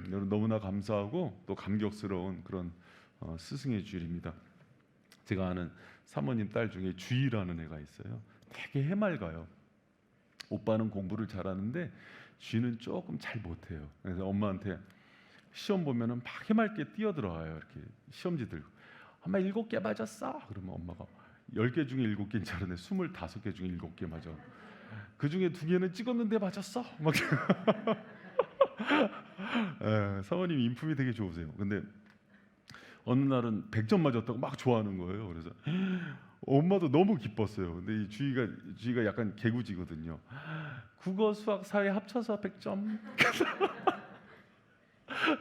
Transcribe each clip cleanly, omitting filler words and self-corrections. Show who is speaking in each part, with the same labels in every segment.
Speaker 1: 여러분 너무나 감사하고 또 감격스러운 그런 스승의 주일입니다. 제가 아는 사모님 딸 중에 주희라는 애가 있어요. 되게 해맑아요. 오빠는 공부를 잘하는데 쥐는 조금 잘 못해요. 그래서 엄마한테 시험 보면은 막 해맑게 뛰어들어와요. 이렇게 시험지 들고 엄마 7개 맞았어. 그러면 엄마가 10개 중에 7개는 잘하네. 25개 중에 7개 맞아. 그 중에 2개는 찍었는데 맞았어. 막 사모님 인품이 되게 좋으세요. 근데 어느 날은 100점 맞았다고 막 좋아하는 거예요. 그래서 엄마도 너무 기뻤어요. 근데 이 주희가 약간 개구지거든요. 국어, 수학, 사회 합쳐서 100점.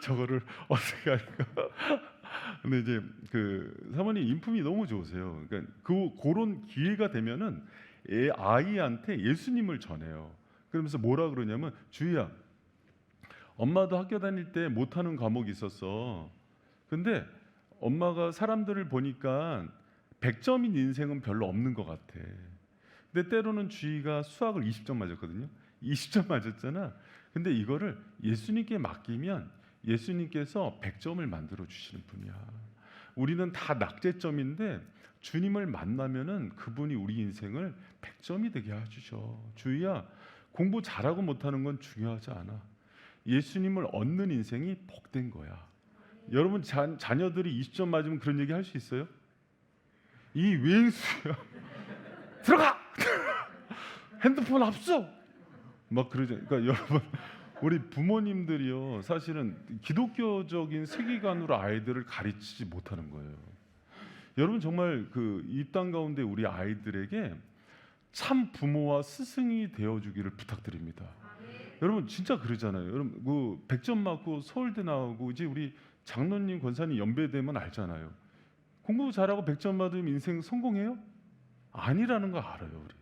Speaker 1: 저거를 어떻게 할까? 근데 이제 그 사모님 인품이 너무 좋으세요. 그러니까 그런 기회가 되면은 아이한테 예수님을 전해요. 그러면서 뭐라 그러냐면 주희야, 엄마도 학교 다닐 때 못하는 과목이 있었어. 근데 엄마가 사람들을 보니까 100점인 인생은 별로 없는 것 같아. 근데 때로는 주희가 수학을 20점 맞았거든요. 20점 맞았잖아. 근데 이거를 예수님께 맡기면 예수님께서 100점을 만들어 주시는 분이야. 우리는 다 낙제점인데 주님을 만나면은 그분이 우리 인생을 100점이 되게 해주셔. 주희야, 공부 잘하고 못하는 건 중요하지 않아. 예수님을 얻는 인생이 복된 거야. 여러분 자녀들이 20점 맞으면 그런 얘기 할 수 있어요? 이 왼수야. 들어가. 핸드폰 압수. 막 그러죠. 그러니까 여러분 우리 부모님들이요 사실은 기독교적인 세계관으로 아이들을 가르치지 못하는 거예요. 여러분 정말 이 땅 가운데 우리 아이들에게 참 부모와 스승이 되어주기를 부탁드립니다. 여러분 진짜 그러잖아요. 여러분 100점 맞고 서울대 나오고 이제 우리 장로님 권사님 연배되면 알잖아요. 공부 잘하고 100점 받으면 인생 성공해요? 아니라는 거 알아요. 우리.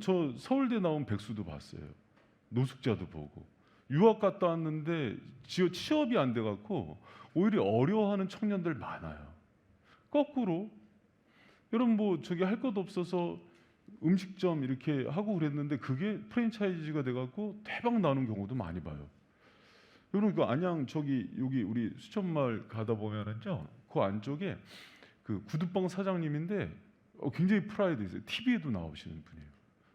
Speaker 1: 저 서울대 나온 백수도 봤어요. 노숙자도 보고 유학 갔다 왔는데 취업이 안 돼갖고 오히려 어려워하는 청년들 많아요. 거꾸로 여러분 저기 할 것도 없어서 음식점 이렇게 하고 그랬는데 그게 프랜차이즈가 돼갖고 대박 나는 경우도 많이 봐요. 여러분 안양 여기 우리 수천마을 가다 보면은요 그 안쪽에 구두방 사장님인데 굉장히 프라이드 있어요. TV에도 나오시는 분이에요.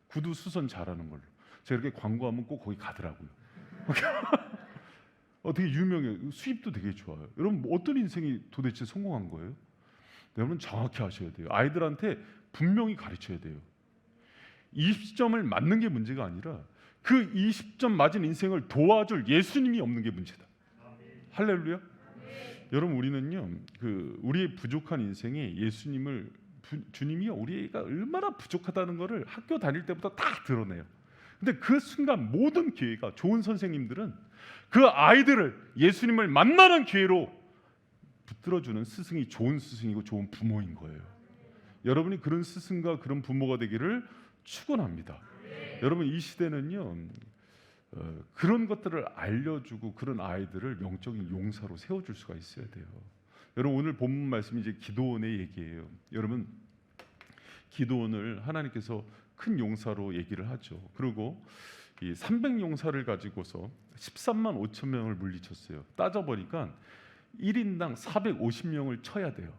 Speaker 1: 구두 수선 잘하는 걸로. 제가 이렇게 광고하면 꼭 거기 가더라고요. 되게 유명해요. 수입도 되게 좋아요. 여러분 어떤 인생이 도대체 성공한 거예요? 여러분 정확히 하셔야 돼요. 아이들한테 분명히 가르쳐야 돼요. 20점을 맞는 게 문제가 아니라 그 20점 맞은 인생을 도와줄 예수님이 없는 게 문제다. 할렐루야. 여러분 우리는요 우리의 부족한 인생에 주님이 우리가 얼마나 부족하다는 것을 학교 다닐 때부터 다 드러내요. 근데 그 순간 모든 기회가 좋은 선생님들은 그 아이들을 예수님을 만나는 기회로 붙들어주는 스승이 좋은 스승이고 좋은 부모인 거예요. 여러분이 그런 스승과 그런 부모가 되기를 축원합니다. 여러분 이 시대는요 그런 것들을 알려주고 그런 아이들을 영적인 용사로 세워줄 수가 있어야 돼요. 여러분 오늘 본문 말씀이 이제 기도원의 얘기예요. 여러분 기도원을 하나님께서 큰 용사로 얘기를 하죠. 그리고 이 300용사를 가지고서 13만 5천 명을 물리쳤어요. 따져보니까 1인당 450명을 쳐야 돼요.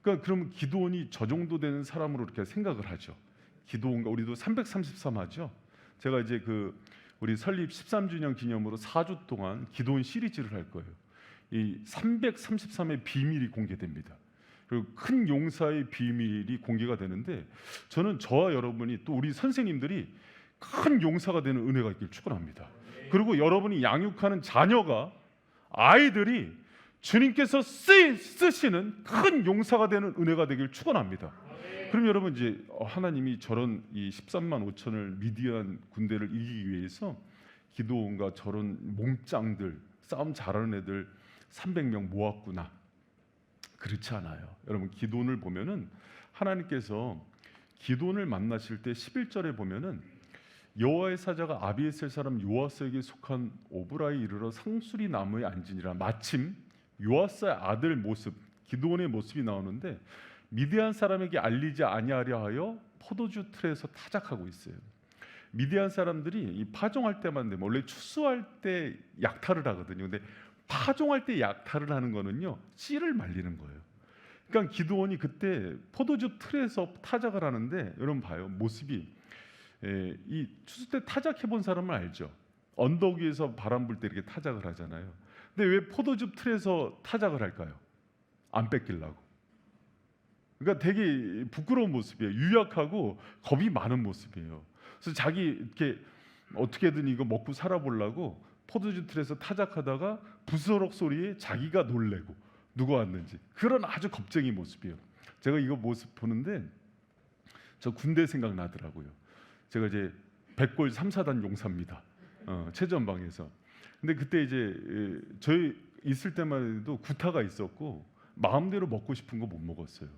Speaker 1: 그러니까 그러면 기도원이 저 정도 되는 사람으로 이렇게 생각을 하죠. 기도원과 우리도 333 하죠. 제가 이제 우리 설립 13주년 기념으로 4주 동안 기도원 시리즈를 할 거예요. 이 333의 비밀이 공개됩니다. 그리고 큰 용사의 비밀이 공개가 되는데 저는 저와 여러분이 또 우리 선생님들이 큰 용사가 되는 은혜가 있길 축원합니다. 그리고 여러분이 양육하는 자녀가 아이들이 주님께서 쓰시는 큰 용사가 되는 은혜가 되길 축원합니다. 그럼 여러분 이제 하나님이 저런 이 13만 5천을 미디안 군대를 이기기 위해서 기도원과 저런 몽짱들 싸움 잘하는 애들 300명 모았구나. 그렇지 않아요. 여러분 기도원을 보면은 하나님께서 기도원을 만나실 때 11절에 보면은 여호와의 사자가 아비에셀 사람 요아스에게 속한 오브라에 이르러 상수리 나무에 앉으니라. 마침 요아스의 아들 모습 기도원의 모습이 나오는데 미디안 사람에게 알리지 아니하려 하여 포도주 틀에서 타작하고 있어요. 미디안 사람들이 이 파종할 때만 되면 원래 추수할 때 약탈을 하거든요. 근데 파종할 때 약탈을 하는 거는요, 씨를 말리는 거예요. 그러니까 기드온이 그때 포도주 틀에서 타작을 하는데, 여러분 봐요, 모습이 이 추수 때 타작해 본 사람은 알죠. 언덕 위에서 바람 불 때 이렇게 타작을 하잖아요. 근데 왜 포도주 틀에서 타작을 할까요? 안 뺏기려고. 그러니까 되게 부끄러운 모습이에요. 유약하고 겁이 많은 모습이에요. 그래서 자기 이렇게 어떻게든 이거 먹고 살아보려고 포도주 틀에서 타작하다가 부스럭 소리에 자기가 놀래고 누가 왔는지, 그런 아주 겁쟁이 모습이에요. 제가 이거 모습 보는데 저 군대 생각나더라고요. 제가 이제 백골 3사단 용사입니다. 최전방에서. 근데 그때 이제 저희 있을 때만 해도 구타가 있었고 마음대로 먹고 싶은 거 못 먹었어요.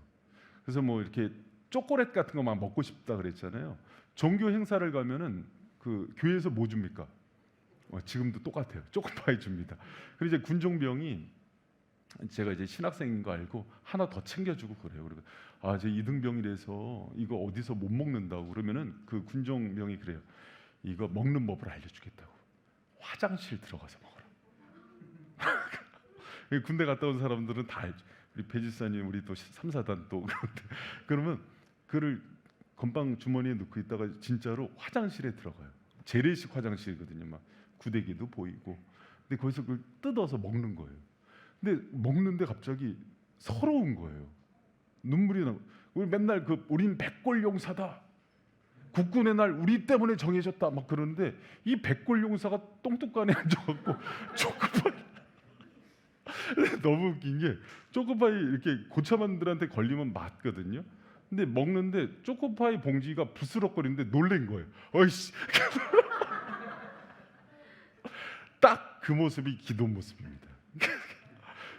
Speaker 1: 그래서 뭐 이렇게 초콜릿 같은 거 막 먹고 싶다 그랬잖아요. 종교 행사를 가면은 그 교회에서 뭐 줍니까? 지금도 똑같아요. 초코파이 줍니다. 그리고 이제 군종병이, 제가 이제 신학생인 거 알고 하나 더 챙겨주고 그래요. 그리고 제 이등병이라서 이거 어디서 못 먹는다고 그러면은 그 군종병이 그래요. 이거 먹는 법을 알려주겠다고. 화장실 들어가서 먹어라. 군대 갔다 온 사람들은 다 알죠. 우리 배지사님, 우리 또 3사단 또 그런데 그러면 그를 건빵 주머니에 넣고 있다가 진짜로 화장실에 들어가요. 재래식 화장실이거든요. 막 구데기도 보이고. 근데 거기서 그걸 뜯어서 먹는 거예요. 근데 먹는데 갑자기 서러운 거예요. 눈물이 나. 우리 맨날 우린 백골 용사다. 국군의 날 우리 때문에 정해졌다. 막 그러는데 이 백골 용사가 똥뚝간에 앉아갖고 초코파이. 너무 웃긴 게 초코파이 이렇게 고참원들한테 걸리면 맞거든요. 근데 먹는데 초코파이 봉지가 부스럭거리는데 놀란 거예요. 어이씨. 딱 그 모습이 기도 모습입니다.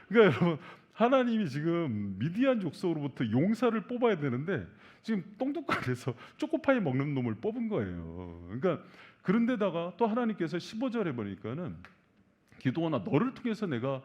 Speaker 1: 그러니까 여러분, 하나님이 지금 미디안 족속으로부터 용사를 뽑아야 되는데 지금 똥똑간에서 초코파이 먹는 놈을 뽑은 거예요. 그러니까 그런데다가 또 하나님께서 15절에 보니까는 기도원아, 너를 통해서 내가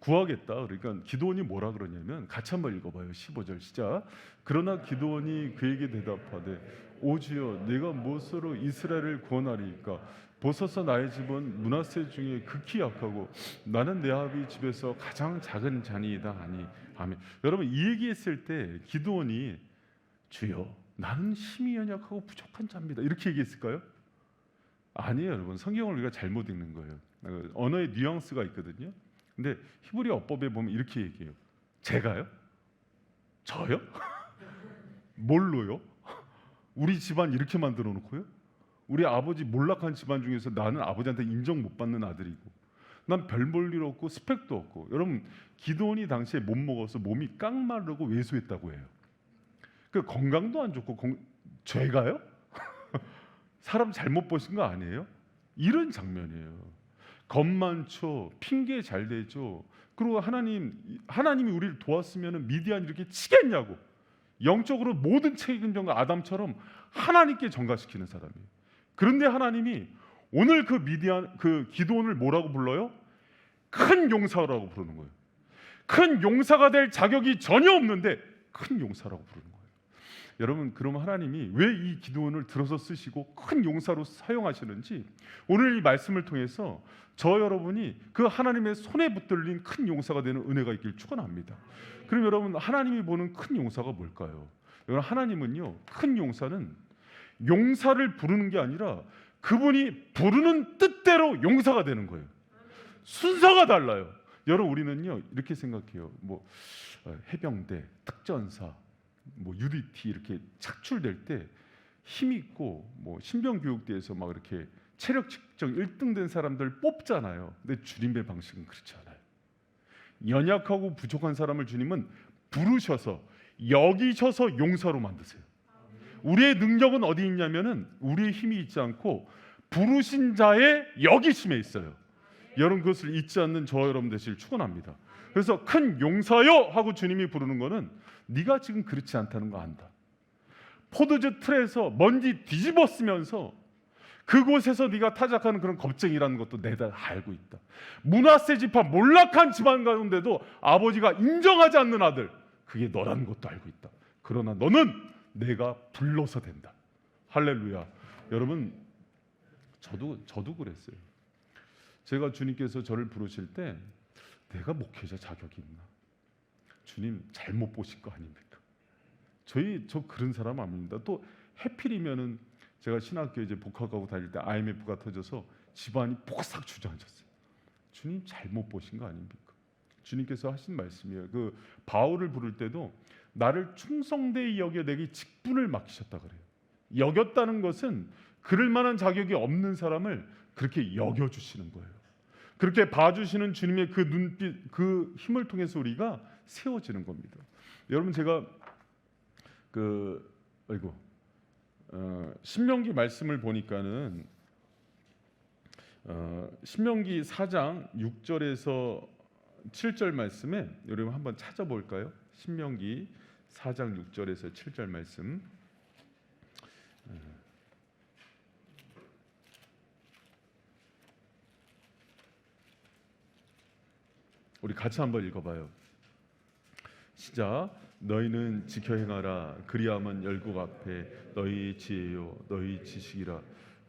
Speaker 1: 구하겠다. 그러니까 기도원이 뭐라 그러냐면, 같이 한번 읽어봐요. 15절 시작. 그러나 기도원이 그에게 대답하되, 오 주여, 내가 무엇으로 이스라엘을 구원하리이까? 보소서, 나의 집은 므낫세 중에 극히 약하고 나는 내 아비 집에서 가장 작은 자니이다 하니. 아멘. 여러분, 이 얘기했을 때 기도원이 주여, 나는 힘이 연약하고 부족한 자입니다, 이렇게 얘기했을까요? 아니에요. 여러분, 성경을 우리가 잘못 읽는 거예요. 언어의 뉘앙스가 있거든요. 근데 히브리 어법에 보면 이렇게 얘기해요. 제가요? 저요? 뭘로요? 우리 집안 이렇게 만들어 놓고요? 우리 아버지 몰락한 집안 중에서 나는 아버지한테 인정 못 받는 아들이고, 난 별 볼 일 없고 스펙도 없고. 여러분, 기도원이 당시에 못 먹어서 몸이 깡마르고 왜소했다고 해요. 그 건강도 안 좋고 죄가요? 사람 잘못 보신 거 아니에요? 이런 장면이에요. 겁 많죠. 핑계 잘 대죠. 그리고 하나님이 우리를 도왔으면 미디안 이렇게 치겠냐고. 영적으로 모든 책임전가 아담처럼 하나님께 전가시키는 사람이에요. 그런데 하나님이 오늘 그 기도원을 뭐라고 불러요? 큰 용사라고 부르는 거예요. 큰 용사가 될 자격이 전혀 없는데 큰 용사라고 부르는 거예요. 여러분, 그러면 하나님이 왜 이 기도원을 들어서 쓰시고 큰 용사로 사용하시는지 오늘 이 말씀을 통해서 저 여러분이 그 하나님의 손에 붙들린 큰 용사가 되는 은혜가 있길 축원합니다. 그럼 여러분, 하나님이 보는 큰 용사가 뭘까요? 여러분, 하나님은요, 큰 용사는 용사를 부르는 게 아니라 그분이 부르는 뜻대로 용사가 되는 거예요. 순서가 달라요. 여러분, 우리는요 이렇게 생각해요. 뭐 해병대, 특전사, 뭐 UDT 이렇게 착출될 때 힘 있고 뭐 신병교육대에서 막 이렇게 체력 측정 1등 된 사람들 뽑잖아요. 근데 주님의 방식은 그렇지 않아요. 연약하고 부족한 사람을 주님은 부르셔서 여기셔서 용사로 만드세요. 우리의 능력은 어디 있냐면은 우리의 힘이 있지 않고 부르신 자의 여기심에 있어요. 여러분, 그것을 잊지 않는 저 여러분 되시길 축원합니다. 그래서 큰 용사여 하고 주님이 부르는 거는 네가 지금 그렇지 않다는 거 안다. 포도주 틀에서 먼지 뒤집어 쓰면서 그곳에서 네가 타작하는 그런 겁쟁이라는 것도 내가 알고 있다. 므낫세 지파 몰락한 집안 가운데도 아버지가 인정하지 않는 아들, 그게 너라는 것도 알고 있다. 그러나 너는 내가 불러서 된다. 할렐루야. 여러분 저도 그랬어요. 제가 주님께서 저를 부르실 때 내가 목회자 자격이 있나? 주님 잘못 보실 거 아닙니까? 저 그런 사람 아닙니다. 또 해필이면은 제가 신학교 이제 복학하고 다닐 때 IMF가 터져서 집안이 폭삭 주저앉았어요. 주님 잘못 보신 거 아닙니까? 주님께서 하신 말씀이에요. 그 바울을 부를 때도 나를 충성되이 여겨 내게 직분을 맡기셨다 그래요. 여겼다는 것은 그럴 만한 자격이 없는 사람을 그렇게 여겨 주시는 거예요. 그렇게 봐주시는 주님의 그 눈빛, 그 힘을 통해서 우리가 세워지는 겁니다. 여러분 제가 신명기 말씀을 보니까는 신명기 4장 6절에서 7절 말씀에 여러분 한번 찾아볼까요? 신명기 4장 6절에서 7절 말씀. 우리 같이 한번 읽어봐요. 시작. 너희는 지켜 행하라. 그리하면 열국 앞에 너희 지혜요 너희 지식이라.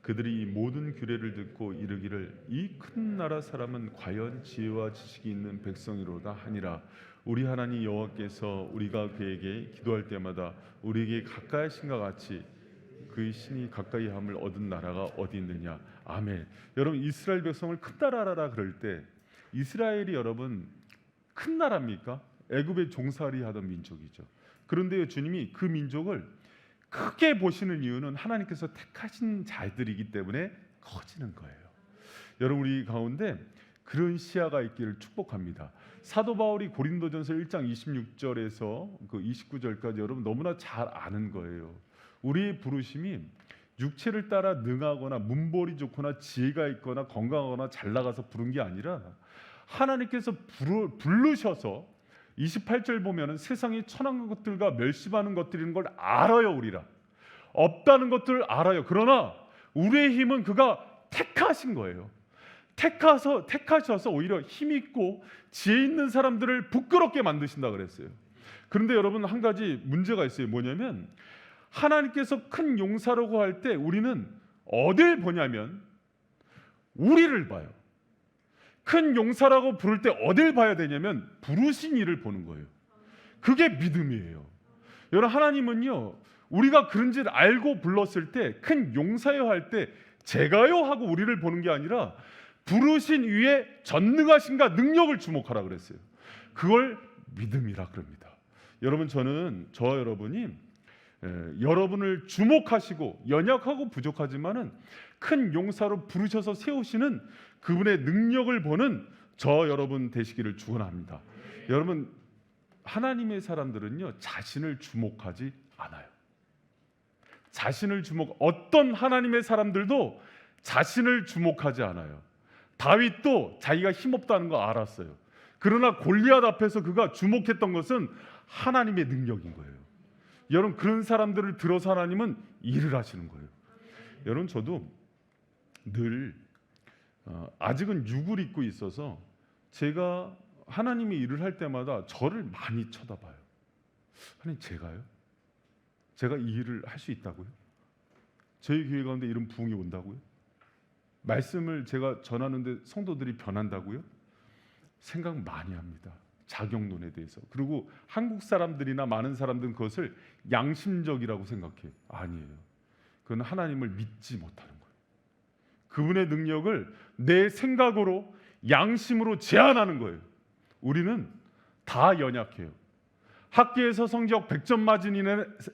Speaker 1: 그들이 이 모든 규례를 듣고 이르기를 이 큰 나라 사람은 과연 지혜와 지식이 있는 백성이로다 하니라. 우리 하나님 여호와께서 우리가 그에게 기도할 때마다 우리에게 가까이 하신 것 같이 그의 신이 가까이 함을 얻은 나라가 어디 있느냐. 아멘. 여러분 이스라엘 백성을 큰 나라라 그럴 때 이스라엘이 여러분 큰 나라입니까? 애굽에 종살이 하던 민족이죠. 그런데 주님이 그 민족을 크게 보시는 이유는 하나님께서 택하신 자들이기 때문에 커지는 거예요. 여러분 우리 가운데 그런 시야가 있기를 축복합니다. 사도 바울이 고린도전서 1장 26절에서 그 29절까지 여러분 너무나 잘 아는 거예요. 우리의 부르심이 육체를 따라 능하거나 문벌이 좋거나 지혜가 있거나 건강하거나 잘 나가서 부른 게 아니라 하나님께서 부르셔서 28절 보면은 세상에 천한 것들과 멸시받는 것들인 걸 알아요. 우리라 없다는 것들을 알아요. 그러나 우리의 힘은 그가 택하신 거예요. 택하셔서 오히려 힘 있고 지혜 있는 사람들을 부끄럽게 만드신다 그랬어요. 그런데 여러분 한 가지 문제가 있어요. 뭐냐면 하나님께서 큰 용사라고 할 때 우리는 어딜 보냐면 우리를 봐요. 큰 용사라고 부를 때 어딜 봐야 되냐면 부르신 이를 보는 거예요. 그게 믿음이에요. 여러분 하나님은요 우리가 그런 줄 알고 불렀을 때 큰 용사여 할 때 제가요 하고 우리를 보는 게 아니라 부르신 위에 전능하신가 능력을 주목하라 그랬어요. 그걸 믿음이라 그럽니다. 여러분 저 여러분이 여러분을 주목하시고 연약하고 부족하지만은 큰 용사로 부르셔서 세우시는 그분의 능력을 보는 저 여러분 되시기를 축원합니다. 여러분 하나님의 사람들은요 자신을 주목하지 않아요. 어떤 하나님의 사람들도 자신을 주목하지 않아요. 다윗도 자기가 힘없다는 거 알았어요. 그러나 골리앗 앞에서 그가 주목했던 것은 하나님의 능력인 거예요. 여러분 그런 사람들을 들어서 하나님은 일을 하시는 거예요. 여러분 저도 늘 아직은 육을 입고 있어서 제가 하나님의 일을 할 때마다 저를 많이 쳐다봐요. 하나님 제가요? 제가 이 일을 할 수 있다고요? 저희 교회 가운데 이런 부흥이 온다고요? 말씀을 제가 전하는데 성도들이 변한다고요? 생각 많이 합니다. 자격론에 대해서. 그리고 한국 사람들이나 많은 사람들은 그것을 양심적이라고 생각해요. 아니에요. 그건 하나님을 믿지 못하는 거예요. 그분의 능력을 내 생각으로 양심으로 제한하는 거예요. 우리는 다 연약해요. 학교에서 성적 100점 맞은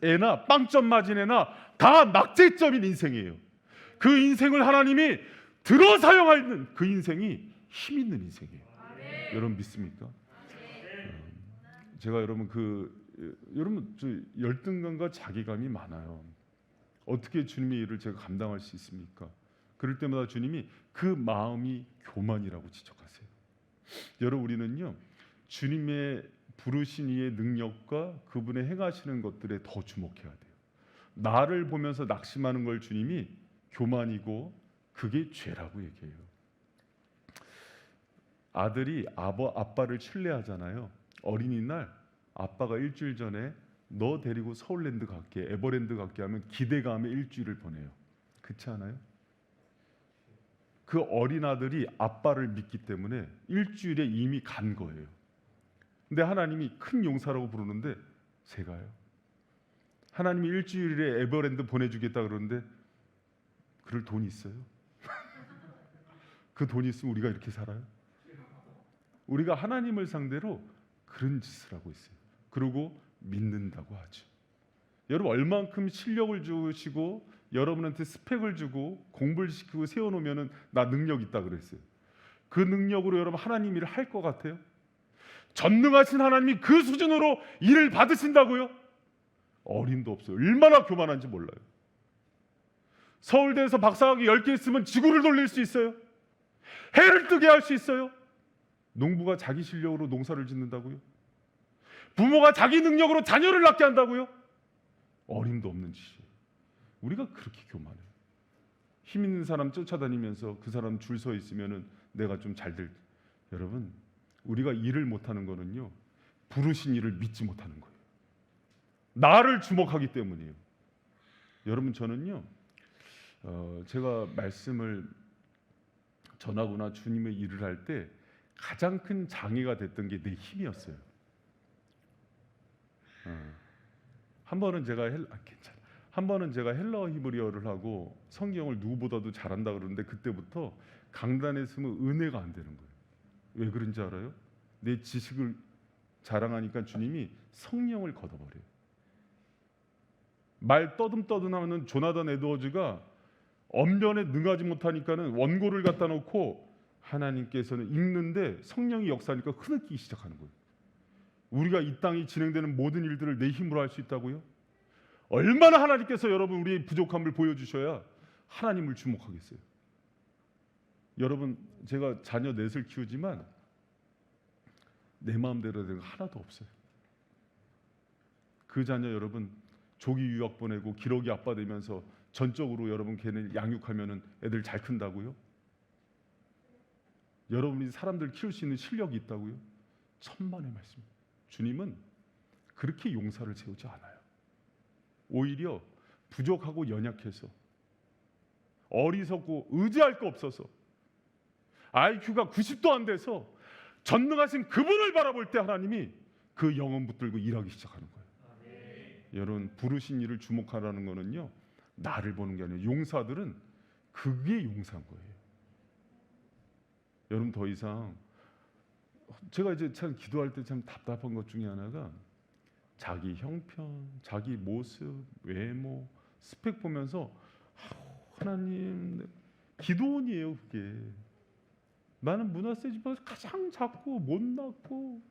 Speaker 1: 애나 빵점 맞은 애나 다 낙제점인 인생이에요. 그 인생을 하나님이 들어 사용하는 그 인생이 힘 있는 인생이에요. 여러분 믿습니까? 제가 여러분 저 열등감과 자기감이 많아요. 어떻게 주님의 일을 제가 감당할 수 있습니까? 그럴 때마다 주님이 그 마음이 교만이라고 지적하세요. 여러분 우리는요 주님의 부르신 이의 능력과 그분의 행하시는 것들에 더 주목해야 돼요. 나를 보면서 낙심하는 걸 주님이 교만이고 그게 죄라고 얘기해요. 아들이 아빠를 신뢰하잖아요. 어린이날 아빠가 일주일 전에 너 데리고 서울랜드 갈게, 에버랜드 갈게 하면 기대감에 일주일을 보내요. 그렇지 않아요? 그 어린 아들이 아빠를 믿기 때문에 일주일에 이미 간 거예요. 근데 하나님이 큰 용사라고 부르는데 새 가요. 하나님이 일주일에 에버랜드 보내주겠다 그러는데 그럴 돈이 있어요? 그 돈이 있으면 우리가 이렇게 살아요? 우리가 하나님을 상대로 그런 짓을 하고 있어요. 그리고 믿는다고 하죠. 여러분 얼만큼 실력을 주시고 여러분한테 스펙을 주고 공부를 시키고 세워놓으면 나 능력 있다 그랬어요. 그 능력으로 여러분 하나님 일을 할 것 같아요? 전능하신 하나님이 그 수준으로 일을 받으신다고요? 어림도 없어요. 얼마나 교만한지 몰라요. 서울대에서 박사학위 10개 있으면 지구를 돌릴 수 있어요. 해를 뜨게 할 수 있어요. 농부가 자기 실력으로 농사를 짓는다고요? 부모가 자기 능력으로 자녀를 낳게 한다고요? 어림도 없는 짓이에요. 우리가 그렇게 교만해요. 힘 있는 사람 쫓아다니면서 그 사람 줄 서 있으면은 내가 좀 잘 될. 여러분, 우리가 일을 못하는 거는요, 부르신 일을 믿지 못하는 거예요. 나를 주목하기 때문이에요. 여러분, 저는요, 제가 말씀을 전하거나 주님의 일을 할 때 가장 큰 장애가 됐던 게 내 힘이었어요. 한 번은 제가 헬라어 히브리어를 하고 성경을 누구보다도 잘한다 그러는데 그때부터 강단에 서면 은혜가 안 되는 거예요. 왜 그런지 알아요? 내 지식을 자랑하니까 주님이 성령을 걷어버려요. 말 떠듬떠듬하면 조나단 에드워즈가 언변에 능하지 못하니까는 원고를 갖다 놓고 하나님께서는 읽는데 성령이 역사하니까 흐느끼기 시작하는 거예요. 우리가 이 땅이 진행되는 모든 일들을 내 힘으로 할 수 있다고요? 얼마나 하나님께서 여러분 우리의 부족함을 보여주셔야 하나님을 주목하겠어요? 여러분, 제가 자녀 넷을 키우지만 내 마음대로 되는 거 하나도 없어요. 그 자녀 여러분 조기 유학 보내고 기러기 아빠 되면서 전적으로 여러분 걔네 양육하면은 애들 잘 큰다고요? 여러분이 사람들 키울 수 있는 실력이 있다고요? 천만의 말씀. 주님은 그렇게 용사를 세우지 않아요. 오히려 부족하고 연약해서 어리석고 의지할 거 없어서 IQ가 90도 안 돼서 전능하신 그분을 바라볼 때 하나님이 그 영혼 붙들고 일하기 시작하는 거예요. 여러분, 부르신 일을 주목하라는 거는요, 나를 보는 게 아니에요. 용사들은 그게 용사인 거예요. 여러분, 더 이상 제가 이제 참 기도할 때 참 답답한 것 중에 하나가 자기 형편, 자기 모습, 외모, 스펙 보면서 하나님, 기도원이에요 그게. 나는 문화세 집안에서 가장 작고 못났고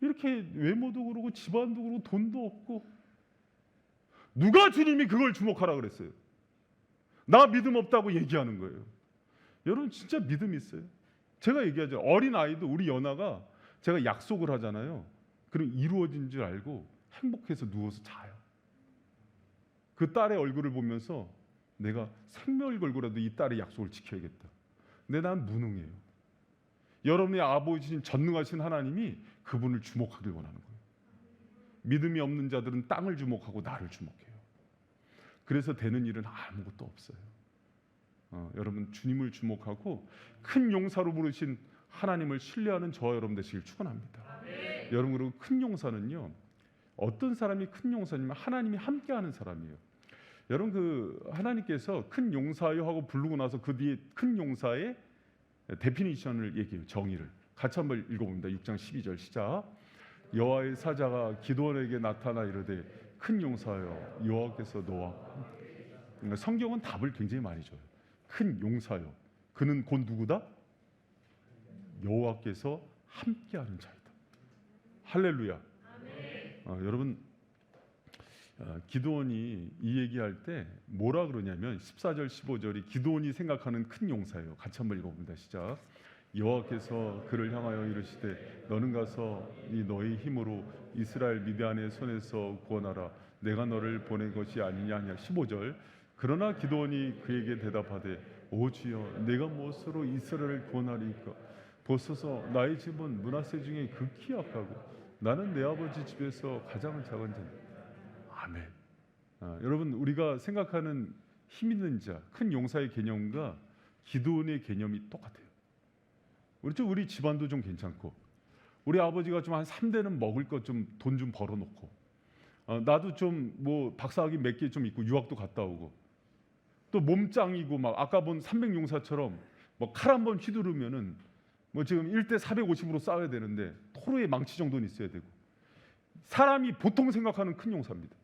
Speaker 1: 이렇게 외모도 그러고 집안도 그러고 돈도 없고 누가 주님이 그걸 주목하라 그랬어요? 나 믿음 없다고 얘기하는 거예요. 여러분 진짜 믿음 있어요? 제가 얘기하죠. 어린 아이도 우리 연아가 제가 약속을 하잖아요. 그럼 이루어진 줄 알고 행복해서 누워서 자요. 그 딸의 얼굴을 보면서 내가 생명을 걸고라도 이 딸의 약속을 지켜야겠다. 근데 난 무능해요. 여러분의 아버지신 전능하신 하나님이 그분을 주목하길 원하는 거예요. 믿음이 없는 자들은 땅을 주목하고 나를 주목해요. 그래서 되는 일은 아무것도 없어요. 여러분 주님을 주목하고 큰 용사로 부르신 하나님을 신뢰하는 저와 여러분 되시길 축원합니다. 여러분, 그리고 큰 용사는요, 어떤 사람이 큰 용사냐면 하나님이 함께하는 사람이에요. 여러분, 그 하나님께서 큰 용사여 하고 부르고 나서 그 뒤에 큰 용사의 데피니션을 얘기해요. 정의를 같이 한번 읽어봅니다. 6장 12절 시작. 여호와의 사자가 기드온에게 나타나 이르되 큰 용사여 여호와께서 너와 함께. 성경은 답을 굉장히 많이 줘요. 큰 용사여, 그는 곧 누구다? 여호와께서 함께하는 자이다. 할렐루야. 여러분, 기드온이 이 얘기할 때 뭐라 그러냐면 14절 15절이 기드온이 생각하는 큰 용사예요. 같이 한번 읽어봅니다. 시작. 여호와께서 그를 향하여 이르시되 너는 가서 이 너의 힘으로 이스라엘 미디안의 손에서 구원하라. 내가 너를 보낸 것이 아니냐 하냐. 15절. 그러나 기드온이 그에게 대답하되 오 주여, 내가 무엇으로 이스라엘을 구원하리이까? 보소서, 나의 집은 므낫세 중에 극히 약하고 나는 내 아버지 집에서 가장 작은 자. 아멘. 여러분, 우리가 생각하는 힘 있는 자, 큰 용사의 개념과 기도원의 개념이 똑같아요. 우리 집안도 좀 괜찮고, 우리 아버지가 좀 한 3대는 먹을 것 좀 돈 좀 벌어놓고, 나도 좀 뭐 박사학위 몇 개 좀 있고 유학도 갔다 오고, 또 몸짱이고 막 아까 본 300용사처럼 뭐 칼 한 번 휘두르면은 뭐 지금 1대 450으로 싸워야 되는데 토르의 망치 정도는 있어야 되고, 사람이 보통 생각하는 큰 용사입니다.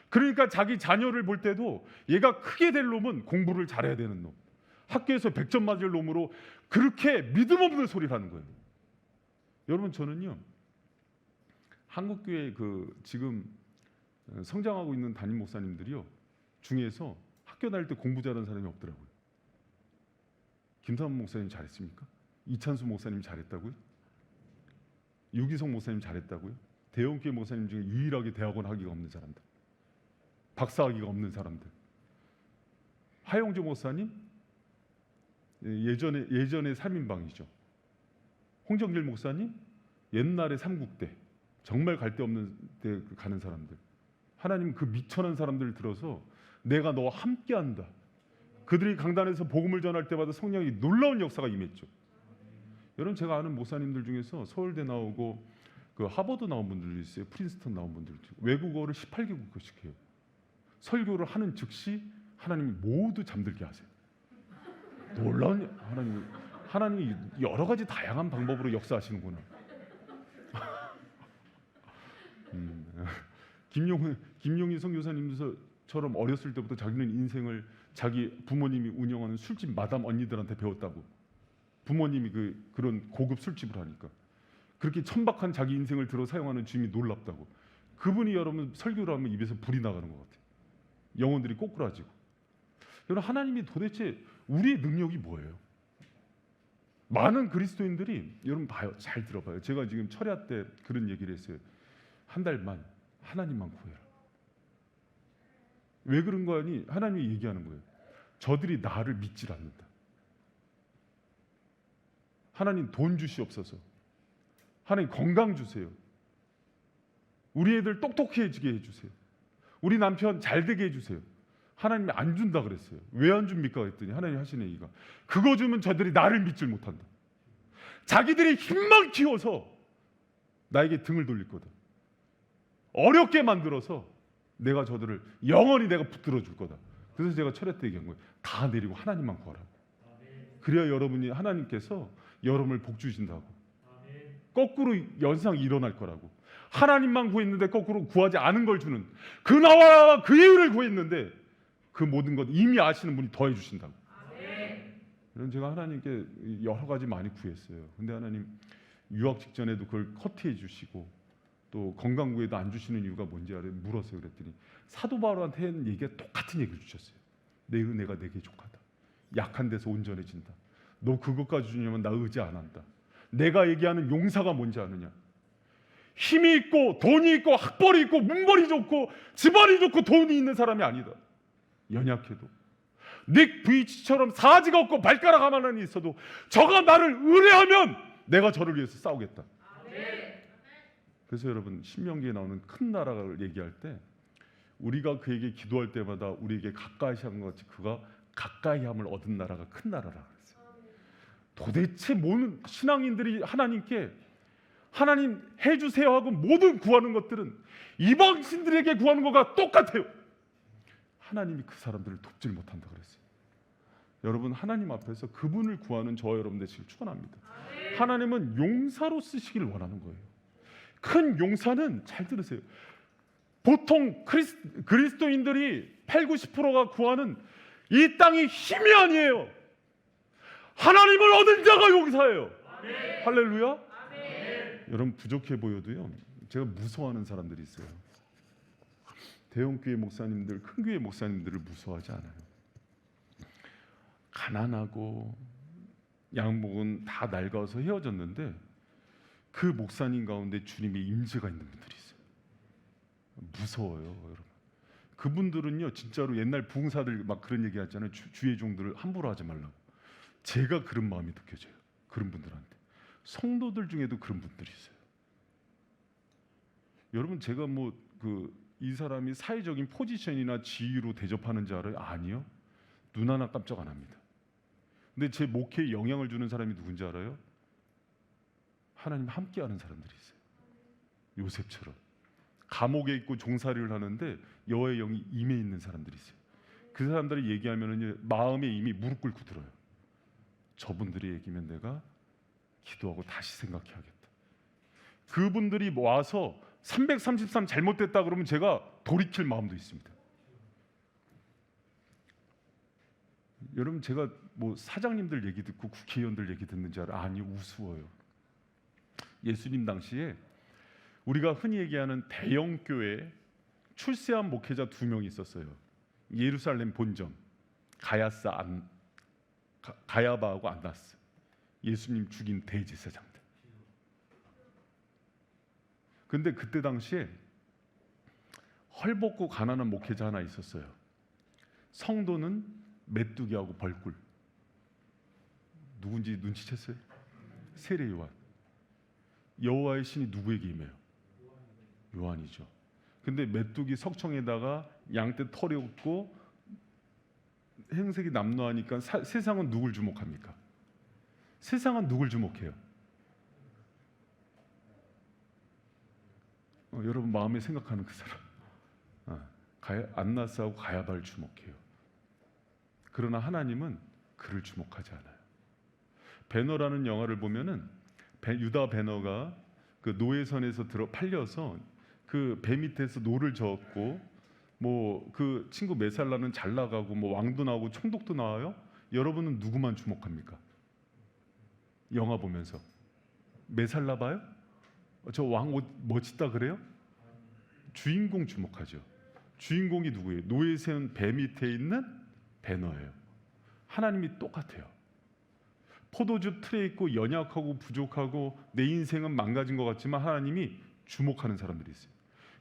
Speaker 1: 그러니까 자기 자녀를 볼 때도 얘가 크게 될 놈은 공부를 잘해야 되는 놈, 학교에서 100점 맞을 놈으로 그렇게 믿음 없는 소리를 하는 거예요. 여러분, 저는요 한국교회 지금 성장하고 있는 담임 목사님들이요 중에서 학교 다닐 때 공부 잘하는 사람이 없더라고요. 김삼원 목사님 잘했습니까? 이찬수 목사님 잘했다고요? 유기성 목사님 잘했다고요? 대형교회 목사님 중에 유일하게 대학원 학위가 없는 사람들, 박사 학위가 없는 사람들. 하영조 목사님 예전에 3인방이죠. 홍정길 목사님 옛날에 삼국대, 정말 갈 데 없는 데 가는 사람들. 하나님 그 미천한 사람들을 들어서 내가 너와 함께한다. 그들이 강단에서 복음을 전할 때마다 성령이 놀라운 역사가 임했죠. 여러분, 제가 아는 목사님들 중에서 서울대 나오고 그 하버드 나온 분들도 있어요. 프린스턴 나온 분들도 있고, 외국어를 18개국어씩 해요. 설교를 하는 즉시 하나님이 모두 잠들게 하세요. 놀라운 하나님이 여러 가지 다양한 방법으로 역사하시는구나. 김용희 선교사님처럼 어렸을 때부터 자기는 인생을 자기 부모님이 운영하는 술집 마담 언니들한테 배웠다고. 부모님이 그런 고급 술집을 하니까 그렇게 천박한 자기 인생을 들어 사용하는 주님이 놀랍다고. 그분이 여러분 설교를 하면 입에서 불이 나가는 것 같아요. 영혼들이 꼬꾸라지고. 여러분, 하나님이 도대체 우리의 능력이 뭐예요? 많은 그리스도인들이 여러분 봐요, 잘 들어봐요. 제가 지금 철야 때 그런 얘기를 했어요. 한 달만 하나님만 구해라. 왜 그런 거 아니? 하나님이 얘기하는 거예요. 저들이 나를 믿질 않는다. 하나님 돈 주시옵소서. 하나님 건강 주세요. 우리 애들 똑똑해지게 해주세요. 우리 남편 잘 되게 해주세요. 하나님이 안 준다 그랬어요. 왜 안 줍니까? 그랬더니 하나님이 하시는 얘기가, 그거 주면 저들이 나를 믿질 못한다. 자기들이 힘만 키워서 나에게 등을 돌릴 거다. 어렵게 만들어서 내가 저들을 영원히 내가 붙들어 줄 거다. 그래서 제가 철야 때 얘기한 거예요. 다 내리고 하나님만 구하라고. 그래야 여러분이 하나님께서 여러분을 복 주신다고. 거꾸로 연상 일어날 거라고. 하나님만 구했는데 거꾸로 구하지 않은 걸 주는, 그 나와 그 이유를 구했는데 그 모든 것 이미 아시는 분이 더해 주신다고. 그럼 제가 하나님께 여러 가지 많이 구했어요. 근데 하나님 유학 직전에도 그걸 커트해 주시고, 또 건강 구에도 안 주시는 이유가 뭔지 알아요? 물었어요. 그랬더니 사도 바울한테 한 얘기가 똑같은 얘기를 주셨어요. 내 은혜가 내게 족하다. 약한 데서 온전해진다. 너 그것까지 주냐면 나 의지 안 한다. 내가 얘기하는 용사가 뭔지 아느냐? 힘이 있고 돈이 있고 학벌이 있고 문벌이 좋고 집안이 좋고 돈이 있는 사람이 아니다. 연약해도 닉 브이치처럼 사지가 없고 발가락 하나는 있어도 저가 나를 의뢰하면 내가 저를 위해서 싸우겠다. 그래서 여러분, 신명기에 나오는 큰 나라를 얘기할 때 우리가 그에게 기도할 때마다 우리에게 가까이 한 것 같이 그가 가까이함을 얻은 나라가 큰 나라라 그랬어요. 도대체 모든 신앙인들이 하나님께 하나님 해주세요 하고 모든 구하는 것들은 이방신들에게 구하는 것과 똑같아요. 하나님이 그 사람들을 돕질 못한다 그랬어요. 여러분, 하나님 앞에서 그분을 구하는 저와 여러분들 지금 축원합니다. 하나님은 용사로 쓰시길 원하는 거예요. 큰 용사는, 잘 들으세요, 보통 그리스도인들이 80~90%가 구하는 이 땅이 힘이 아니에요. 하나님을 얻은 자가 용사예요. 할렐루야. 여러분, 부족해 보여도요, 제가 무서워하는 사람들이 있어요. 대형교회 목사님들, 큰 교회 목사님들을 무서워하지 않아요. 가난하고 양복은 다 낡아서 헤어졌는데 그 목사님 가운데 주님의 임재가 있는 분들이 있어요. 무서워요, 여러분. 그분들은요, 진짜로 옛날 부흥사들 막 그런 얘기 하잖아요. 주의 종들을 함부로 하지 말라고. 제가 그런 마음이 느껴져요. 그런 분들한테. 성도들 중에도 그런 분들이 있어요. 여러분 제가 뭐 이 사람이 사회적인 포지션이나 지위로 대접하는 줄 알아요? 아니요. 눈 하나 깜짝 안 합니다. 근데 제 목회에 영향을 주는 사람이 누군지 알아요? 하나님 함께하는 사람들이 있어요. 요셉처럼 감옥에 있고 종살이를 하는데 여호와의 영이 임해 있는 사람들이 있어요. 그 사람들이 얘기하면은 마음에 이미 무릎 꿇고 들어요. 저분들이 얘기면 내가 기도하고 다시 생각해야겠다. 그분들이 와서 333 잘못됐다 그러면 제가 돌이킬 마음도 있습니다. 여러분 제가 뭐 사장님들 얘기 듣고 국회의원들 얘기 듣는 줄 알아요? 아니, 우스워요. 예수님 당시에 우리가 흔히 얘기하는 대형 교회 출세한 목회자 2명이 있었어요. 예루살렘 본점 가야바하고 안나스, 예수님 죽인 대제사장들. 근데 그때 당시에 헐벗고 가난한 목회자 하나 있었어요. 성도는 메뚜기하고 벌꿀. 누군지 눈치챘어요? 세례 요한. 여호와의 신이 누구에게 임해요? 요한이죠. 근데 메뚜기 석청에다가 양떼 털이 없고 행색이 남루하니까 세상은 누굴 주목합니까? 세상은 누굴 주목해요? 여러분 마음에 생각하는 그 사람, 안나스하고 가야바를 주목해요. 그러나 하나님은 그를 주목하지 않아요. 배너라는 영화를 보면은 유다 배너가 그 노예선에서 팔려서 그 배 밑에서 노를 저었고, 뭐 그 친구 메살라는 잘 나가고 뭐 왕도 나오고 총독도 나와요. 여러분은 누구만 주목합니까? 영화 보면서 메살라 봐요? 저 왕 옷 멋있다 그래요? 주인공 주목하죠. 주인공이 누구예요? 노예 세운 배 밑에 있는 배너예요. 하나님이 똑같아요. 포도주 틀에 있고 연약하고 부족하고 내 인생은 망가진 것 같지만 하나님이 주목하는 사람들이 있어요.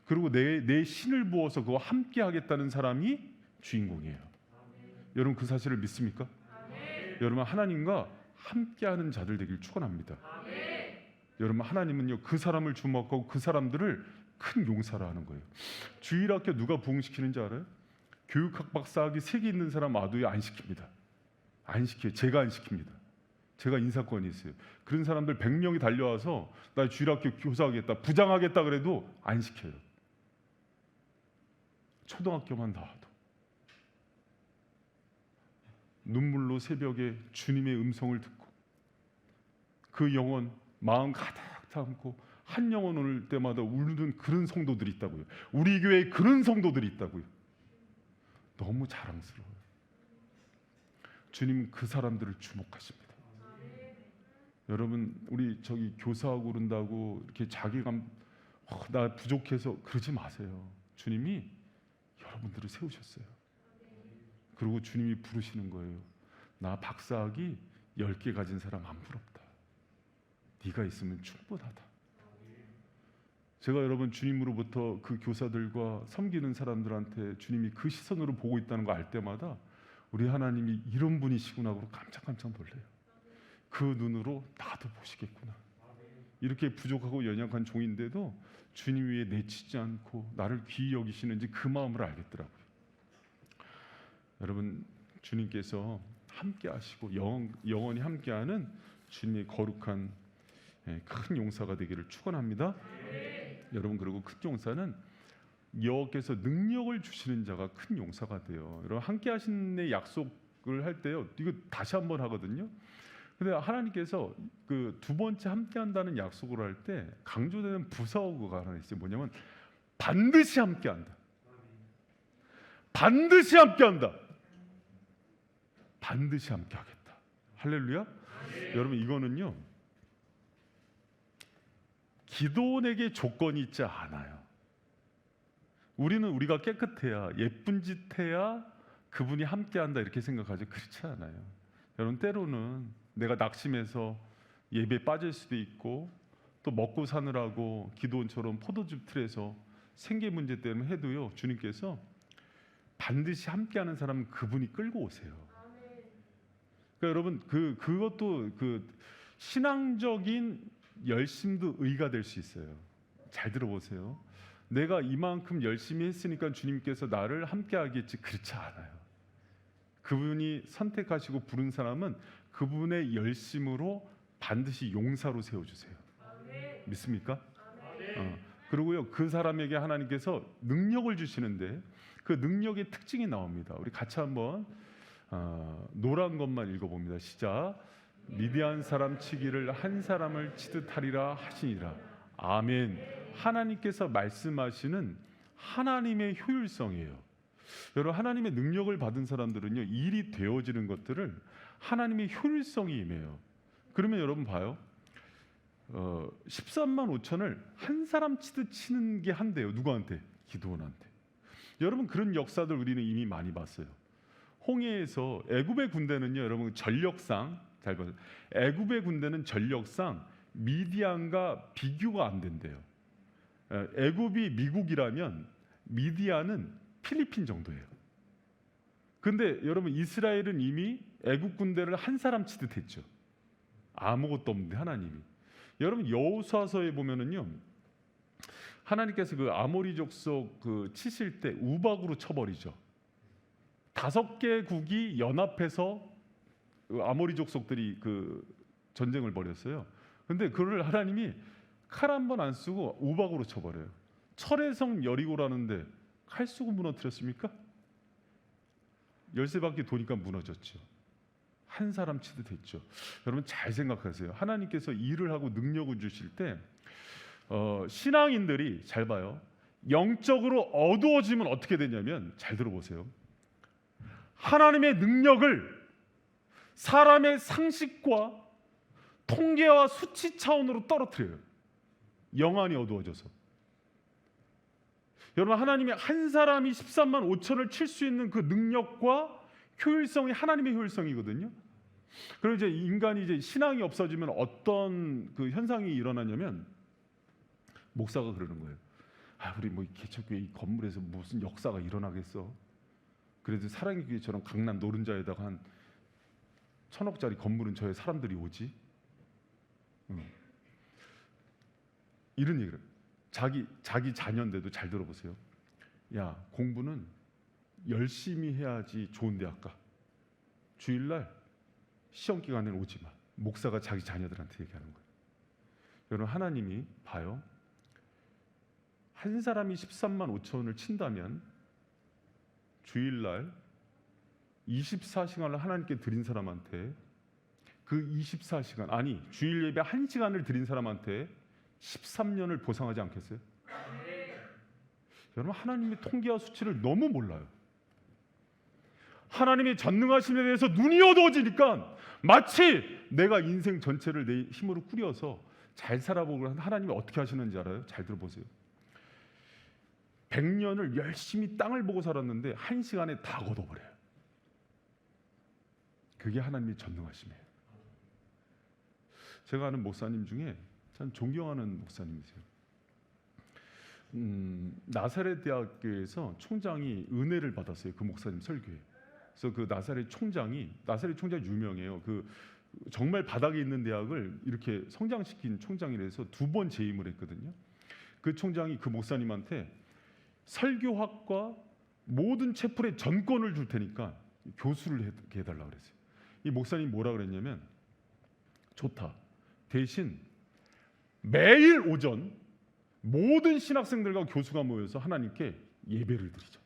Speaker 1: 그리고 내 신을 부어서 그와 함께 하겠다는 사람이 주인공이에요. 여러분 그 사실을 믿습니까? 여러분 하나님과 함께하는 자들 되길 축원합니다. 여러분 하나님은요 그 사람을 주목하고 그 사람들을 큰 용사라 하는 거예요. 주일학교 누가 부흥시키는지 알아요? 교육학 박사학위 3개 있는 사람 아도에 안 시킵니다. 안 시켜요. 제가 안 시킵니다. 제가 인사권이 있어요. 그런 사람들 100명이 달려와서 나 주일학교 교사하겠다, 부장하겠다 그래도 안 시켜요. 초등학교만 나와도 눈물로 새벽에 주님의 음성을 듣고 그 영혼 마음 가득 담고 한 영혼 올 때마다 울는 그런 성도들이 있다고요. 우리 교회에 그런 성도들이 있다고요. 너무 자랑스러워요. 주님은 그 사람들을 주목하십니다. 여러분 우리 저기 교사하고 그런다고 이렇게 자기감 나 부족해서 그러지 마세요. 주님이 여러분들을 세우셨어요. 그리고 주님이 부르시는 거예요. 나 박사학위 10개 가진 사람 안 부럽다. 네가 있으면 충분하다. 제가 여러분 주님으로부터 그 교사들과 섬기는 사람들한테 주님이 그 시선으로 보고 있다는 거 알 때마다 우리 하나님이 이런 분이시구나 하고 깜짝깜짝 놀래요. 그 눈으로 나도 보시겠구나. 이렇게 부족하고 연약한 종인데도 주님 위에 내치지 않고 나를 귀히 여기시는지 그 마음을 알겠더라고요. 여러분 주님께서 함께 하시고 영원히 함께하는 주님의 거룩한 큰 용사가 되기를 축원합니다. 여러분 그리고 큰 용사는 여호와께서 능력을 주시는 자가 큰 용사가 돼요. 여러분 함께 하시는 약속을 할 때요. 이거 다시 한번 하거든요. 근데 하나님께서 그 2번째 함께 한다는 약속을 할 때 강조되는 부사어가 하나 있어요. 뭐냐면 반드시 함께 한다. 반드시 함께 한다. 반드시 함께 하겠다. 할렐루야. 여러분 이거는요. 기도원에게 조건이 있지 않아요. 우리는 우리가 깨끗해야 예쁜 짓 해야 그분이 함께한다 이렇게 생각하죠. 그렇지 않아요. 여러분 때로는 내가 낙심해서 예배에 빠질 수도 있고 또 먹고 사느라고 기도원처럼 포도즙 틀에서 생계 문제 때문에 해도요. 주님께서 반드시 함께하는 사람은 그분이 끌고 오세요. 그러니까 여러분 그것도 그 신앙적인 열심도 의가 될 수 있어요. 잘 들어보세요. 내가 이만큼 열심히 했으니까 주님께서 나를 함께 하겠지, 그렇지 않아요. 그분이 선택하시고 부른 사람은 그분의 열심으로 반드시 용사로 세워주세요. 믿습니까? 그리고요, 그 사람에게 하나님께서 능력을 주시는데 그 능력의 특징이 나옵니다. 우리 같이 한번 노란 것만 읽어봅니다. 시작. 미디안 사람 치기를 한 사람을 치듯 하리라 하시니라. 아멘. 하나님께서 말씀하시는 하나님의 효율성이에요. 여러분, 하나님의 능력을 받은 사람들은요, 일이 되어지는 것들을 하나님의 효율성이 임해요. 그러면 여러분 봐요. 13만 5천을 한 사람 치듯 치는 게 한대요. 누구한테? 기드온한테. 여러분, 그런 역사들 우리는 이미 많이 봤어요. 홍해에서 애굽의 군대는요, 여러분 전력상 잘 봐요. 애굽의 군대는 전력상 미디안과 비교가 안 된대요. 애굽이 미국이라면 미디안은 필리핀 정도예요. 근데 여러분, 이스라엘은 이미 애굽 군대를 한 사람 치듯 했죠. 아무것도 없는데 하나님이. 여러분, 여호수아서에 보면은요, 하나님께서 그 아모리 족속 그 치실 때 우박으로 쳐버리죠. 5개국이 연합해서 아모리 족속들이 그 전쟁을 벌였어요. 근데 그걸 하나님이 칼 한 번 안 쓰고 우박으로 쳐버려요. 철의 성 여리고라는데 칼 쓰고 무너뜨렸습니까? 열세 바퀴 도니까 무너졌죠. 한 사람 치듯 했죠. 여러분, 잘 생각하세요. 하나님께서 일을 하고 능력을 주실 때 신앙인들이 잘 봐요. 영적으로 어두워지면 어떻게 되냐면, 잘 들어보세요. 하나님의 능력을 사람의 상식과 통계와 수치 차원으로 떨어뜨려요. 영안이 어두워져서. 여러분, 하나님이 한 사람이 13만 5천을 칠 수 있는 그 능력과 효율성이 하나님의 효율성이거든요. 그리고 이제 인간이 이제 신앙이 없어지면 어떤 그 현상이 일어나냐면, 목사가 그러는 거예요. 우리 뭐 개척교회 이 건물에서 무슨 역사가 일어나겠어. 그래도 사랑의 교회처럼 강남 노른자에다가 한 1,000억짜리 건물은 저의 사람들이 오지. 이런 얘기를. 자기 자녀인데도 잘 들어보세요. 야, 공부는 열심히 해야지 좋은 대학 가. 주일날 시험 기간에는 오지 마. 목사가 자기 자녀들한테 얘기하는 거예요. 여러분, 하나님이 봐요. 한 사람이 13만 5천을 친다면 주일날 24시간을 하나님께 드린 사람한테 그 24시간, 아니 주일 예배 1시간을 드린 사람한테 13년을 보상하지 않겠어요? 여러분, 하나님의 통계와 수치를 너무 몰라요. 하나님의 전능하심에 대해서 눈이 어두워지니까 마치 내가 인생 전체를 내 힘으로 꾸려서 잘 살아보고 하나님이 어떻게 하시는지 알아요? 잘 들어보세요. 100년을 열심히 땅을 보고 살았는데 1시간에 다 걷어버려요. 그게 하나님의 전능하심이에요. 제가 아는 목사님 중에 참 존경하는 목사님이세요. 나사렛 대학교에서 총장이 은혜를 받았어요. 그 목사님 설교에. 그래서 그 나사렛 총장 유명해요. 그 정말 바닥에 있는 대학을 이렇게 성장시킨 총장이라서 2번 재임을 했거든요. 그 총장이 그 목사님한테 설교학과 모든 채플의 전권을 줄 테니까 교수를 해달라고 그랬어요. 이 목사님이 뭐라 그랬냐면, 좋다. 대신 매일 오전 모든 신학생들과 교수가 모여서 하나님께 예배를 드리자.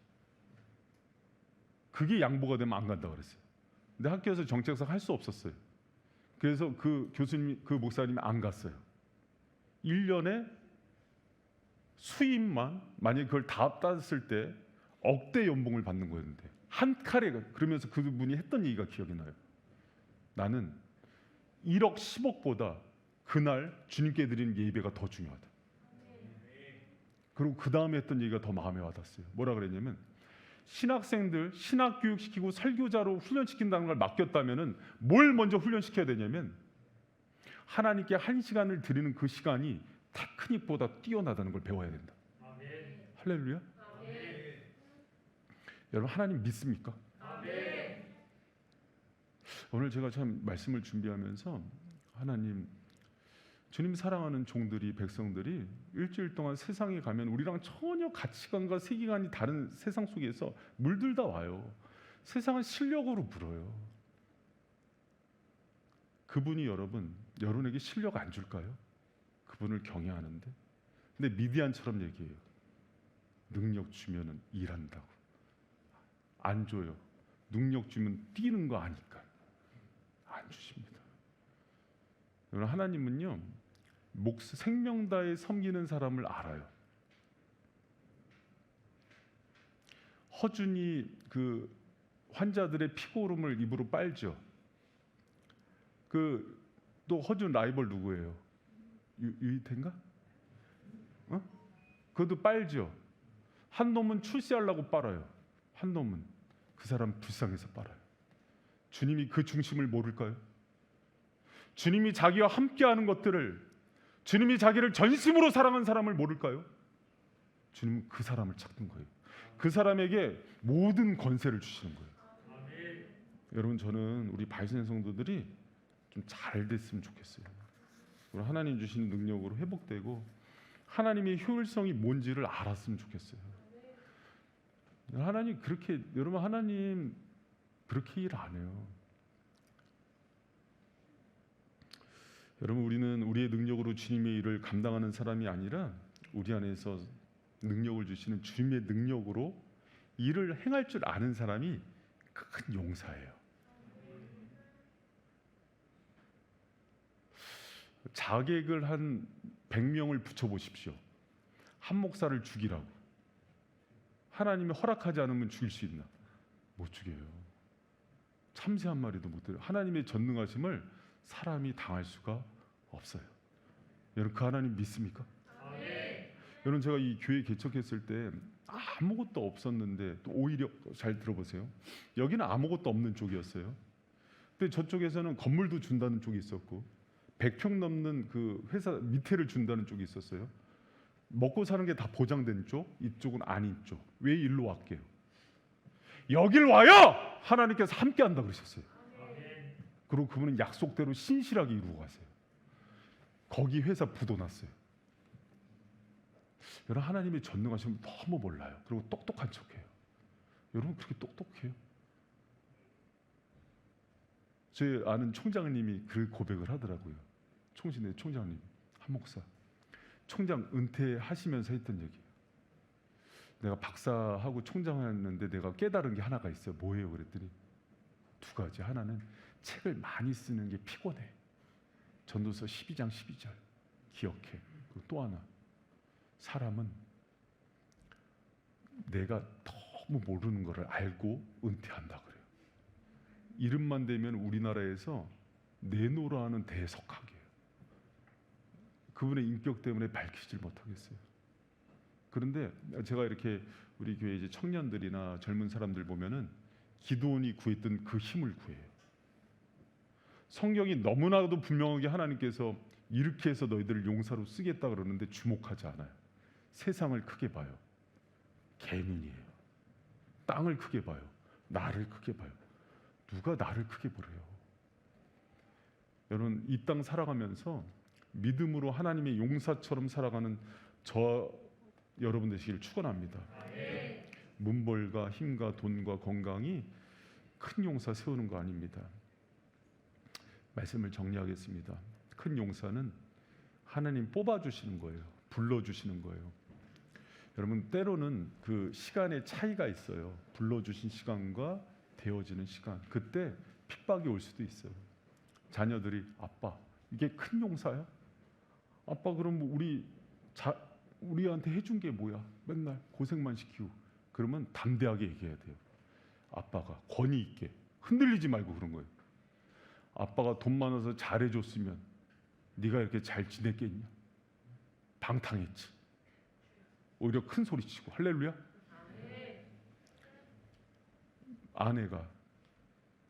Speaker 1: 그게 양보가 되면 안 간다고 그랬어요. 근데 학교에서 정책상 할 수 없었어요. 그래서 그 교수님, 그 목사님이 안 갔어요. 1년에 수입만 만약에 그걸 다 땄을 때 억대 연봉을 받는 거였는데, 한 칼에. 그러면서 그분이 했던 얘기가 기억이 나요. 나는 1억 10억보다 그날 주님께 드리는 예배가 더 중요하다. 그리고 그 다음에 했던 얘기가 더 마음에 와닿았어요. 뭐라 그랬냐면, 신학생들 신학교육시키고 설교자로 훈련시킨다는 걸 맡겼다면은 뭘 먼저 훈련시켜야 되냐면, 하나님께 1시간을 드리는 그 시간이 테크닉보다 뛰어나다는 걸 배워야 된다. 아멘. 할렐루야. 아멘. 여러분, 하나님 믿습니까? 아멘. 오늘 제가 참 말씀을 준비하면서 하나님, 주님 사랑하는 종들이, 백성들이 일주일 동안 세상에 가면 우리랑 전혀 가치관과 세계관이 다른 세상 속에서 물들다 와요. 세상은 실력으로 물어요. 그분이 여러분에게 실력 안 줄까요? 그분을 경외하는데. 근데 미디안처럼 얘기해요. 능력 주면은 일한다고. 안 줘요. 능력 주면 뛰는 거 아니까. 안 주십니다. 여러분, 하나님은요, 생명 다해 섬기는 사람을 알아요. 허준이 그 환자들의 피고름을 입으로 빨죠. 또 허준 라이벌 누구예요? 유이태인가? 그것도 빨죠. 한 놈은 출세하려고 빨아요. 한 놈은 그 사람 불쌍해서 빨아요. 주님이 그 중심을 모를까요? 주님이 자기와 함께하는 것들을, 주님이 자기를 전심으로 사랑한 사람을 모를까요? 주님은 그 사람을 찾는 거예요. 그 사람에게 모든 권세를 주시는 거예요. 여러분, 저는 우리 바이슨 성도들이 좀 잘 됐으면 좋겠어요. 하나님 주신 능력으로 회복되고 하나님의 효율성이 뭔지를 알았으면 좋겠어요. 여러분, 하나님 그렇게 일 안 해요. 여러분, 우리는 우리의 능력으로 주님의 일을 감당하는 사람이 아니라 우리 안에서 능력을 주시는 주님의 능력으로 일을 행할 줄 아는 사람이 큰 용사예요. 자객을 한 100명을 붙여보십시오. 한 목사를 죽이라고. 하나님이 허락하지 않으면 죽일 수 있나? 못 죽여요. 참새 한 마리도 못 들어요. 하나님의 전능하심을 사람이 당할 수가 없어요. 여러분, 그 하나님 믿습니까? 여러분, 제가 이 교회 개척했을 때 아무것도 없었는데, 또 오히려 잘 들어보세요. 여기는 아무것도 없는 쪽이었어요. 근데 저쪽에서는 건물도 준다는 쪽이 있었고 100평 넘는 그 회사 밑에를 준다는 쪽이 있었어요. 먹고 사는 게 다 보장된 쪽, 이쪽은 아닌 쪽. 왜 일로 왔게요? 여길 와야 하나님께서 함께 한다 그러셨어요. 그리고 그분은 약속대로 신실하게 이루고 가세요. 거기 회사 부도 났어요. 여러분, 하나님의 전능하심을 너무 몰라요. 그리고 똑똑한 척해요. 여러분, 그렇게 똑똑해요? 제 아는 총장님이 그 고백을 하더라고요. 총신의 총장님, 한 목사. 총장 은퇴하시면서 했던 얘기예요. 내가 박사하고 총장했는데 내가 깨달은 게 하나가 있어요. 뭐예요? 그랬더니 두 가지. 하나는 책을 많이 쓰는 게 피곤해. 전도서 12장 12절 기억해. 그리고 또 하나, 사람은 내가 너무 모르는 거를 알고 은퇴한다 그래요. 이름만 되면 우리나라에서 내노라하는 대석학이에요. 그분의 인격 때문에 밝히질 못하겠어요. 그런데 제가 이렇게 우리 교회 이제 청년들이나 젊은 사람들 보면은 기도원이 구했던 그 힘을 구해요. 성경이 너무나도 분명하게 하나님께서 이렇게 해서 너희들을 용사로 쓰겠다 그러는데 주목하지 않아요. 세상을 크게 봐요. 개인이에요. 땅을 크게 봐요. 나를 크게 봐요. 누가 나를 크게 보래요? 여러분, 이 땅 살아가면서 믿음으로 하나님의 용사처럼 살아가는 저 여러분 되시기를 축원합니다. 문벌과 힘과 돈과 건강이 큰 용사 세우는 거 아닙니다. 말씀을 정리하겠습니다. 큰 용사는 하나님 뽑아주시는 거예요. 불러주시는 거예요. 여러분, 때로는 그 시간의 차이가 있어요. 불러주신 시간과 되어지는 시간. 그때 핍박이 올 수도 있어요. 자녀들이 아빠, 이게 큰 용사야? 아빠, 그럼 우리한테 해준 게 뭐야? 맨날 고생만 시키고. 그러면 담대하게 얘기해야 돼요. 아빠가 권위 있게, 흔들리지 말고 그런 거예요. 아빠가 돈 많아서 잘해줬으면 네가 이렇게 잘 지냈겠냐? 방탕했지. 오히려 큰 소리치고. 할렐루야. 아내가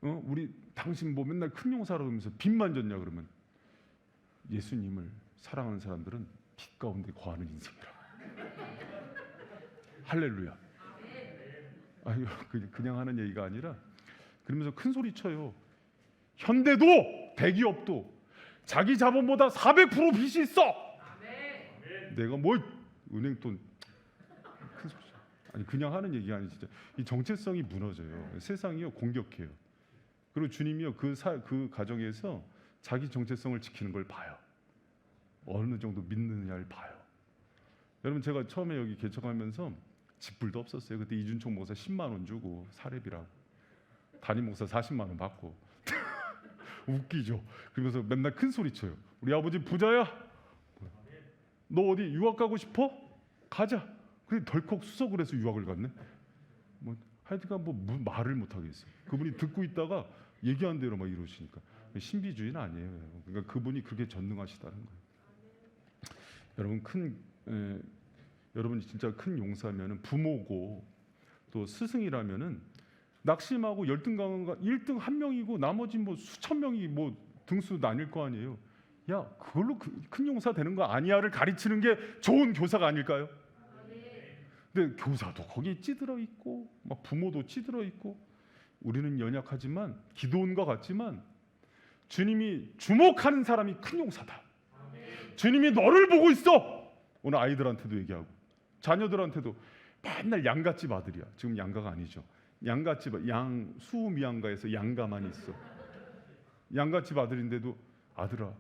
Speaker 1: 우리 당신 뭐 맨날 큰 용사라고 하면서 빚만 졌냐? 그러면 예수님을 사랑하는 사람들은 빚 가운데 거하는 인생이라. 할렐루야. 아니, 그냥 하는 얘기가 아니라 그러면서 큰 소리 쳐요. 현대도, 대기업도 자기 자본보다 400% 빚이 있어. 내가 뭐 은행 돈 큰 소리. 아니 그냥 하는 얘기가 아니 진짜 이 정체성이 무너져요. 세상이요 공격해요. 그리고 주님이요 그 가정에서 자기 정체성을 지키는 걸 봐요. 어느 정도 믿느냐를 봐요. 여러분 제가 처음에 여기 개척하면서 집불도 없었어요. 그때 이준총 목사 10만 원 주고 사례비라고 담임 목사 40만 원 받고 웃기죠. 그러면서 맨날 큰 소리 쳐요. 우리 아버지 부자야. 너 어디 유학 가고 싶어? 가자. 그래 덜컥 수석을 해서 유학을 갔네. 뭐 하여튼간 뭐 말을 못 하겠어요. 그분이 듣고 있다가 얘기한 대로 막 이러시니까 신비주의는 아니에요. 그러니까 그분이 그렇게 전능하시다는 거예요. 여러분 여러분이 진짜 큰 용사면은 부모고 또 스승이라면은 낙심하고 열등감과 1등 한 명이고 나머지 뭐 수천 명이 뭐 등수 나뉠 거 아니에요. 야 그걸로 큰 용사 되는 거 아니야를 가르치는 게 좋은 교사가 아닐까요? 근데 교사도 거기에 찌들어 있고 막 부모도 찌들어 있고 우리는 연약하지만 기도원과 같지만 주님이 주목하는 사람이 큰 용사다. 주님이 너를 보고 있어. 오늘 아이들한테도 얘기하고 자녀들한테도 맨날 양갓집 아들이야. 지금 양가가 아니죠. 양갓집 수미양가에서 양가만 있어. 양갓집 아들인데도 아들아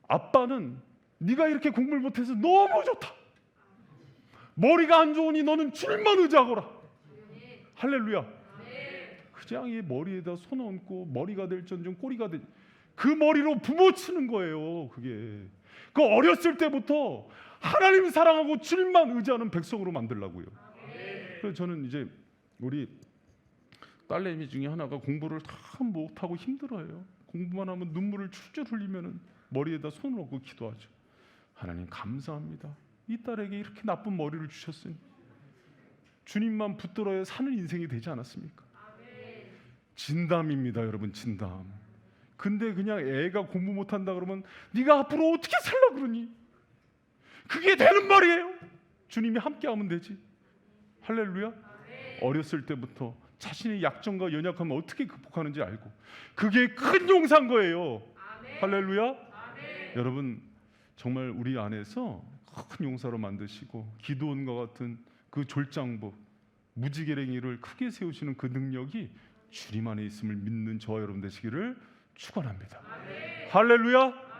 Speaker 1: 아빠는 네가 이렇게 공부를 못해서 너무 좋다. 머리가 안 좋으니 너는 주님만 의지하거라. 할렐루야. 그냥 이 머리에다 손 얹고 머리가 될전정 꼬리가 될 그 머리로 부모 치는 거예요. 그게 그 어렸을 때부터 하나님 사랑하고 주님만 의지하는 백성으로 만들라고요. 그래서 저는 이제 우리 딸내미 중에 하나가 공부를 다 못하고 힘들어요. 공부만 하면 눈물을 출줄 흘리면은 머리에다 손을 얹고 기도하죠. 하나님 감사합니다. 이 딸에게 이렇게 나쁜 머리를 주셨으니 주님만 붙들어야 사는 인생이 되지 않았습니까? 진담입니다, 여러분. 진담. 근데 그냥 애가 공부 못한다 그러면 네가 앞으로 어떻게 살라 그러니? 그게 되는 말이에요. 주님이 함께하면 되지. 할렐루야. 어렸을 때부터 자신의 약점과 연약함을 어떻게 극복하는지 알고 그게 큰 용사인 거예요. 할렐루야. 여러분 정말 우리 안에서 큰 용사로 만드시고 기도원과 같은 그 졸장부 무지개랭이를 크게 세우시는 그 능력이 주님 안에 있음을 믿는 저와 여러분 되시기를 축원합니다. 할렐루야.